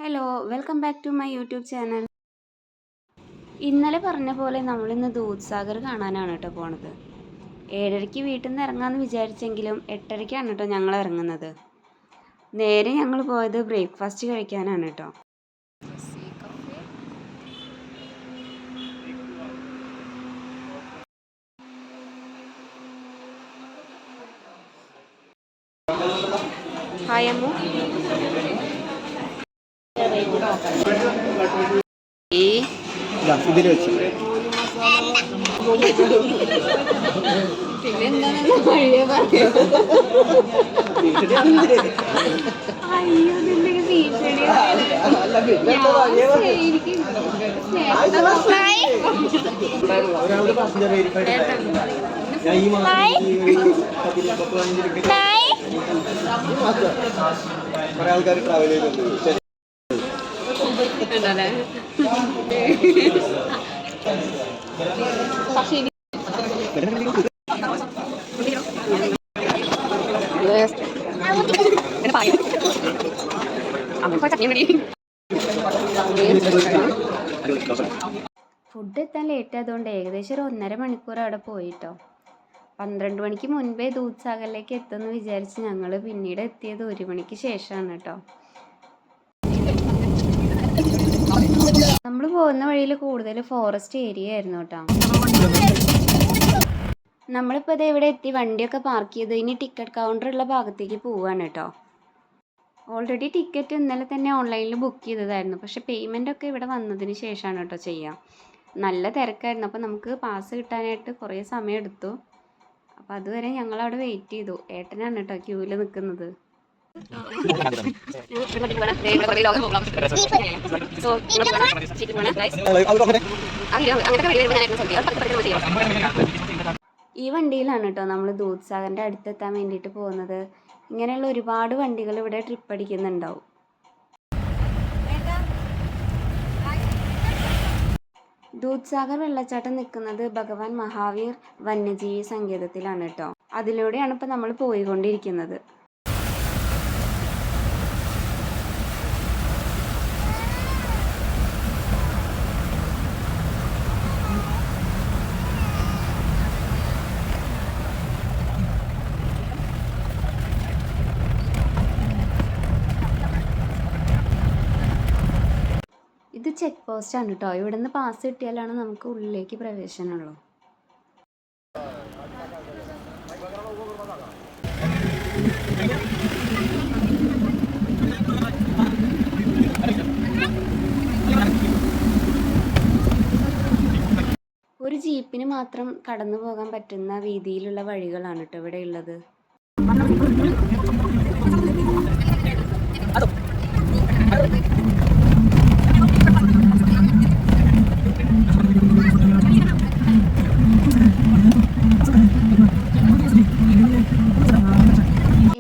Hello welcome back to my YouTube channel. ഇന്നലെ പറഞ്ഞ പോലെ നമ്മളിന്ന് ദൂദ്സാഗർ കാണാനാണ് കേട്ടോ പോണത്. 7:30 വീട്ടിൽ നിന്ന് ഇറങ്ങാമെന്ന് വിചാരിച്ചെങ്കിലും 8:30 കേട്ടോ ഞങ്ങൾ ഇറങ്ങുന്നത്. നേരെ ഞങ്ങൾ പോയത് ബ്രേക്ക്ഫാസ്റ്റ് കഴിക്കാനാണ് കേട്ടോ. ഹായ് അമ്മു. ഇതിൽ വെച്ച് പിന്നെന്താണെന്ന് വഴിയെ പറയാം. അയ്യോ നിന്റെ ഭീഷണി. ഒരാളുടെ പാസഞ്ചർ കുറെ ആൾക്കാർ ട്രാവൽ ചെയ്തിട്ടുണ്ട്. ഫുഡ് എത്താൻ ലേറ്റ് ആയതുകൊണ്ട് ഏകദേശം ഒരു 1.5 മണിക്കൂർ അവിടെ പോയിട്ടോ. 12 മണിക്ക് മുൻപേ ദൂദ്സാഗറിലേക്ക് എത്തുമെന്ന് വിചാരിച്ച് ഞങ്ങൾ പിന്നീട് എത്തിയത് 1 മണിക്ക് ശേഷമാണ് കേട്ടോ. നമ്മൾ പോകുന്ന വഴിയിൽ കൂടുതൽ ഫോറസ്റ്റ് ഏരിയ ആയിരുന്നു കേട്ടോ. നമ്മളിപ്പോൾ ഇത് ഇവിടെ എത്തി വണ്ടിയൊക്കെ പാർക്ക് ചെയ്ത് ഇനി ടിക്കറ്റ് കൗണ്ടർ ഉള്ള ഭാഗത്തേക്ക് പോവുകയാണ് കേട്ടോ. ഓൾറെഡി ടിക്കറ്റ് ഇന്നലെ തന്നെ ഓൺലൈനിൽ ബുക്ക് ചെയ്തതായിരുന്നു. പക്ഷേ പേയ്മെൻ്റ് ഒക്കെ ഇവിടെ വന്നതിന് ശേഷമാണ് കേട്ടോ ചെയ്യാം. നല്ല തിരക്കായിരുന്നു. അപ്പോൾ നമുക്ക് പാസ് കിട്ടാനായിട്ട് കുറേ സമയം എടുത്തു. അപ്പോൾ അതുവരെ ഞങ്ങളവിടെ വെയിറ്റ് ചെയ്തു. ഏട്ടനാണ് കേട്ടോ ക്യൂവിൽ നിൽക്കുന്നത്. ഈ വണ്ടിയിലാണ് കേട്ടോ നമ്മൾ ദൂദ്സാഗറിൻ്റെ അടുത്തെത്താൻ വേണ്ടിയിട്ട് പോകുന്നത്. ഇങ്ങനെയുള്ള ഒരുപാട് വണ്ടികൾ ഇവിടെ ട്രിപ്പ് അടിക്കുന്നുണ്ടാവും. ദൂദ്സാഗർ വെള്ളച്ചാട്ടം നിൽക്കുന്നത് ഭഗവാൻ മഹാവീർ വന്യജീവി സങ്കേതത്തിലാണ് കേട്ടോ. അതിലൂടെയാണ് ഇപ്പോൾ നമ്മൾ പോയിക്കൊണ്ടിരിക്കുന്നത്. ഇത് ചെക്ക് പോസ്റ്റാണ് കേട്ടോ. ഇവിടെ നിന്ന് പാസ് കിട്ടിയാലാണ് നമുക്ക് ഉള്ളിലേക്ക് പ്രവേശനമുള്ളൂ. ഒരു ജീപ്പിന് മാത്രം കടന്നു പോകാൻ പറ്റുന്ന വീതിയിലുള്ള വഴികളാണ് കേട്ടോ ഇവിടെ ഉള്ളത്.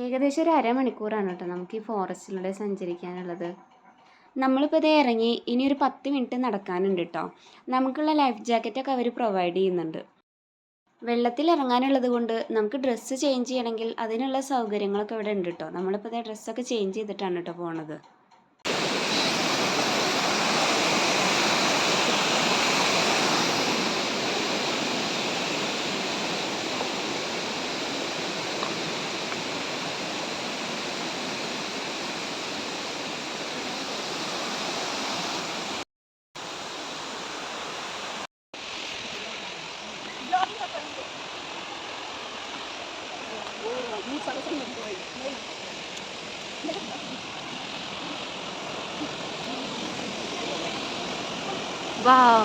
ഏകദേശം ഒരു 1/2 മണിക്കൂറാണ് കേട്ടോ നമുക്ക് ഈ ഫോറസ്റ്റിലൂടെ സഞ്ചരിക്കാനുള്ളത്. നമ്മളിപ്പോൾ ഇതേ ഇറങ്ങി ഇനി ഒരു 10 മിനിറ്റ് നടക്കാനുണ്ട് കേട്ടോ. നമുക്കുള്ള ലൈഫ് ജാക്കറ്റൊക്കെ അവർ പ്രൊവൈഡ് ചെയ്യുന്നുണ്ട്. വെള്ളത്തിൽ ഇറങ്ങാനുള്ളത് കൊണ്ട് നമുക്ക് ഡ്രസ്സ് ചേഞ്ച് ചെയ്യണമെങ്കിൽ അതിനുള്ള സൗകര്യങ്ങളൊക്കെ ഇവിടെ ഉണ്ട് കേട്ടോ. നമ്മളിപ്പോൾ ഇതേ ഡ്രസ്സൊക്കെ ചേഞ്ച് ചെയ്തിട്ടാണ് കേട്ടോ പോണത്. Wow.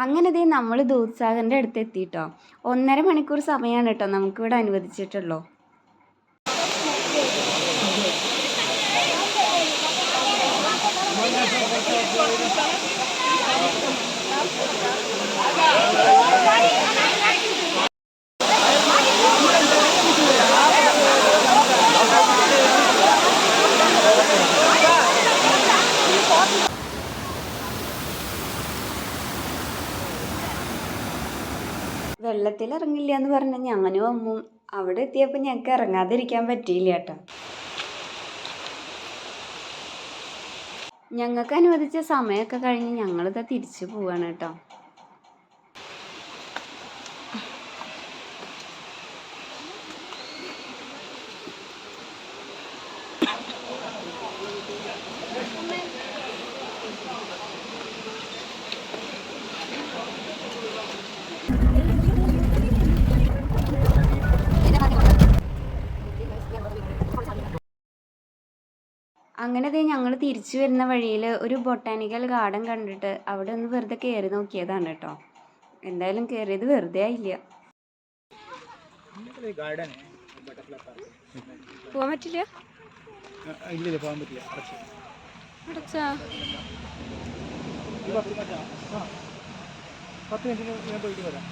അങ്ങനെ ദേ നമ്മൾ ദൂദ്സാഗറിൻ്റെ അടുത്ത് എത്തിയിട്ടോ. 1.5 മണിക്കൂർ സമയമാണ് കേട്ടോ നമുക്കിവിടെ അനുവദിച്ചിട്ടുള്ളൂ. അമ്പലത്തിൽ ഇറങ്ങില്ല എന്ന് പറഞ്ഞ ഞാനും അമ്മും അവിടെ എത്തിയപ്പോൾ ഞങ്ങൾക്ക് ഇറങ്ങാതിരിക്കാൻ പറ്റിയില്ല കേട്ടോ. ഞങ്ങൾക്ക് അനുവദിച്ച സമയമൊക്കെ കഴിഞ്ഞ് ഞങ്ങളിത് തിരിച്ചു പോവാണ് കേട്ടോ. അങ്ങനെ ദേ ഞങ്ങൾ തിരിച്ചു വരുന്ന വഴിയിൽ ഒരു ബൊട്ടാനിക്കൽ ഗാർഡൻ കണ്ടിട്ട് അവിടെ ഒന്ന് വെറുതെ കയറി നോക്കിയതാണ് കേട്ടോ. എന്തായാലും കയറിയത് വെറുതെ ആയില്ല. പോവാൻ പറ്റില്ല, പോകാൻ പറ്റില്ല. അടച്ചാ 10 മിനിറ്റ് ഞാൻ പോയിട്ട് വരാം.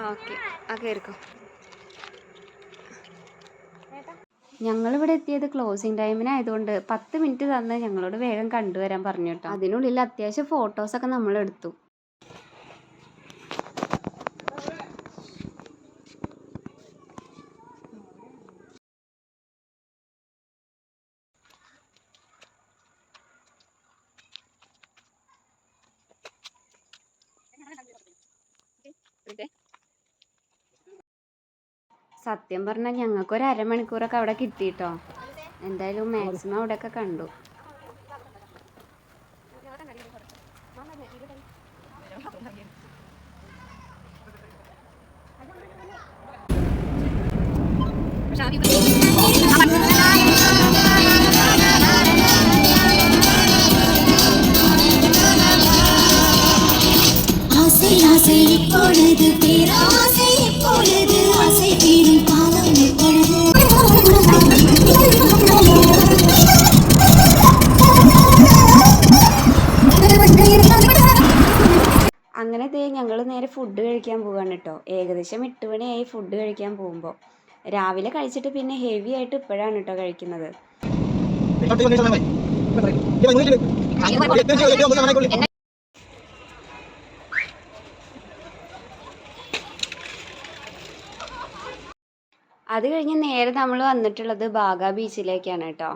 ഓക്കെ, കയറിക്കോ. ഞങ്ങളിവിടെ എത്തിയത് ക്ലോസിങ് ടൈമിനായതുകൊണ്ട് 10 മിനിറ്റ് തന്ന് ഞങ്ങളോട് വേഗം കണ്ടുവരാൻ പറഞ്ഞു കേട്ടോ. അതിനുള്ളിൽ അത്യാവശ്യം ഫോട്ടോസൊക്കെ നമ്മൾ എടുത്തു. സത്യം പറഞ്ഞാൽ ഞങ്ങൾക്കൊരു അരമണിക്കൂറൊക്കെ അവിടെ കിട്ടിയിട്ടോ. എന്തായാലും മാക്സിമം അവിടെയൊക്കെ കണ്ടു. അങ്ങനെ ദേ ഞങ്ങൾ നേരെ ഫുഡ് കഴിക്കാൻ പോവാണ് കേട്ടോ. ഏകദേശം 8 മണിയായി ഫുഡ് കഴിക്കാൻ പോകുമ്പോൾ. രാവിലെ കഴിച്ചിട്ട് പിന്നെ ഹെവി ആയിട്ട് ഇപ്പോഴാണ് കേട്ടോ കഴിക്കുന്നത്. അത് കഴിഞ്ഞ് നേരെ നമ്മൾ വന്നിട്ടുള്ളത് ബാഗ ബീച്ചിലേക്കാണ് കേട്ടോ.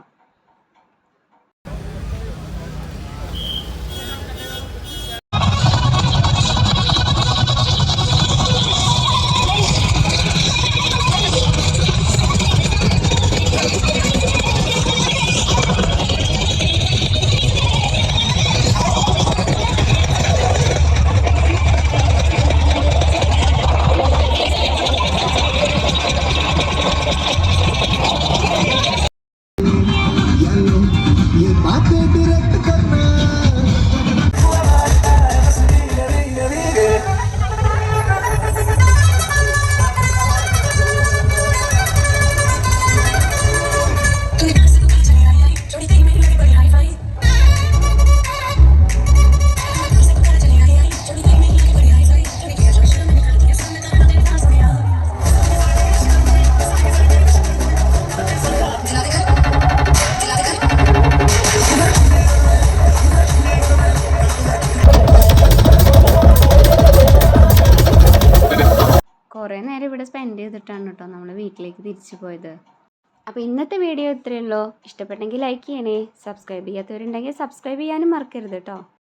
കുറേ നേരം ഇവിടെ സ്പെൻഡ് ചെയ്തിട്ടാണ് കേട്ടോ നമ്മൾ വീട്ടിലേക്ക് തിരിച്ചു പോയത്. അപ്പോൾ ഇന്നത്തെ വീഡിയോ ഇത്രയേ ഉള്ളൂ. ഇഷ്ടപ്പെട്ടെങ്കിൽ ലൈക്ക് ചെയ്യണേ. സബ്സ്ക്രൈബ് ചെയ്യാത്തവരുണ്ടെങ്കിൽ സബ്സ്ക്രൈബ് ചെയ്യാനും മറക്കരുത് കേട്ടോ.